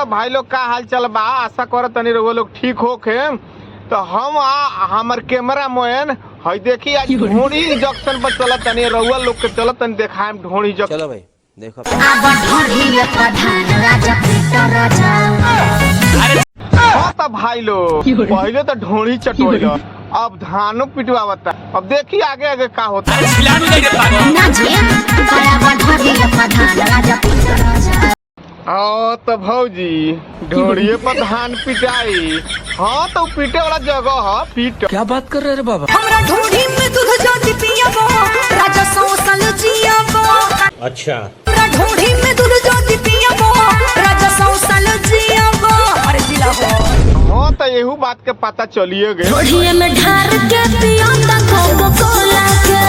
तो भाई लोग का हाल चल बा, आशा कर तनी रउआ लोग ठीक होखे। तो हम हमर कैमरा मैन हई देखी आज ढोणी जंक्शन पर चलत तनी, रउआ लोग के चलत तनी देखाएम ढोणी जंक्शन। चलो भाई देखो। हाँ तो भाई लोग पहले तो ढोणी चटोइल, अब धानो पिटवावता। अब देखी आगे आगे का होता है। तो भौजी ढोड़िए पर धान पिटाई। हाँ तो पीटे वाला जगह है, पीट। क्या बात कर रहे रे बाबा? हमरा ढोड़ी में दूध जाती पियाबो, राजा सौसल जियाबो। अच्छा। हमरा ढोड़ी में दूध जाती पियाबो, राजा सौसल जियाबो। अरे जिलाबो। हाँ तो यही बात के पता चलिए गए। ढोड़ी में ढार के पियांदा कोको कोला के।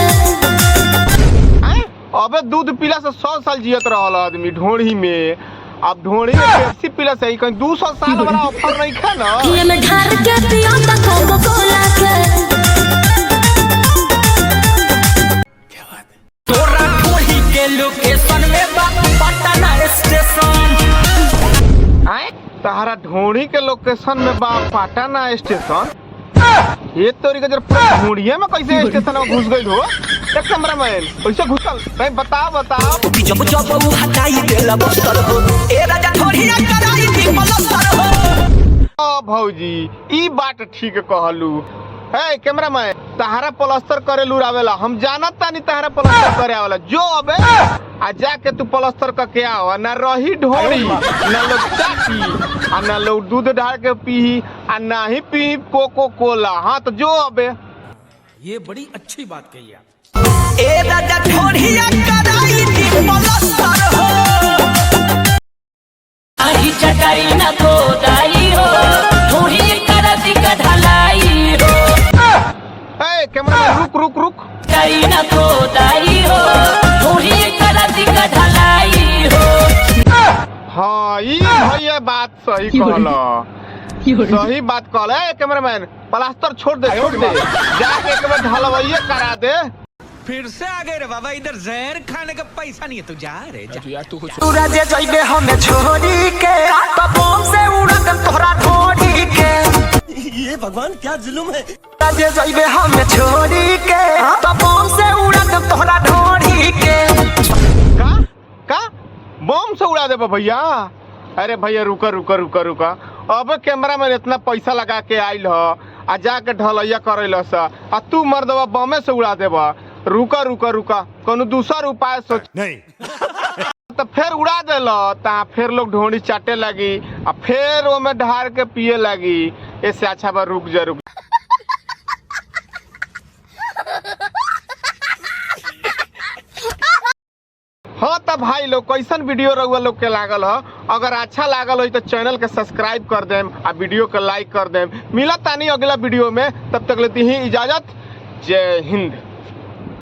अबे दूध पीला से 100 साल जियत रहल आदमी ढोड़ी में। अब ढोड़ी में पेप्सी पीला से कहीं 200 साल वाला ऑफर नहीं खा ना। ढोड़ी में ढार के पियांदा कोको कोला के। क्या बात है? तोरा ढोड़ी के लोकेशन में पटना स्टेशन। तहरा ढोड़ी के लोकेशन में बा पटना स्टेशन। ये तोरी का जब ढोड़िए में कैसे स्टेशन में घुस गई हो? एक कैमरा मैन कैसे घुसल? भाई बताओ। जब जब वो हटाई देला बस्तर हो, ए राजा ढोड़िया कराई दी बलस्तर हो। ओ भौजी ई बात ठीक कहलू। है कैमरा मैन तहरा प्लास्टर करे लुरावेला, हम जानत तानी तहरा प्लास्टर करे आवेला। जो अबे आ जाके तू प्लास्टर का क्या हो ना रही ढोड़ी ना लोग चाटी आ ना लोग दूध डाल के पी आ ना ही पी कोको कोला। हाँ तो जो अबे ये बड़ी अच्छी बात कही आप। ए राजा ढोड़िया कराई दी बलस्तर हो। आही चटाई ना तो दाई हो, ढोड़ी करती का ढलाई हो। ए कैमरा मैन रुक। चटाई ना तो दाई हो, ढोड़ी करती का ढलाई हो। हाँ ई भैया बात सही कहला, सही बात कहला। ए कैमरा मैन प्लास्टर छोड़ दे जाके एक बार ढलवाइए करा दे। फिर से आ गए रे बाबा, इधर जहर खाने का पैसा नहीं है। तू जा रे जा। तोरा जे जइबे हमें छोड़ी के, तो बम से उड़ा दम तोहरा ढोड़ी के। ये भगवान क्या जुल्म है। तोरा जे जइबे हमें छोड़ी के, तो बम से उड़ा दम तोहरा ढोड़ी के। का बम से उड़ा दे भैया? अरे भैया रुका। अब कैमरा मैन इतना पैसा लगा के आइल ह आ जाके ढलैया करेल सा आ तू मर देवा बमे से उड़ा देवा। रुका कोनो दूसरा उपाय सोच। नहीं तो फिर उड़ा देल ता फिर लोग ढोड़ी चाटे लगी आ फिर वो में ढार के पिए लगी। इससे अच्छा बा रुक जा। हाँ तो भाई लोग कैसन वीडियो रहुआ लोग के लागल है? अगर अच्छा लागल हो तो चैनल के सब्सक्राइब कर देम आ वीडियो के लाइक कर देम। मिला तानी अगला वीडियो में, तब तक लेती ही इजाजत। जय हिंद।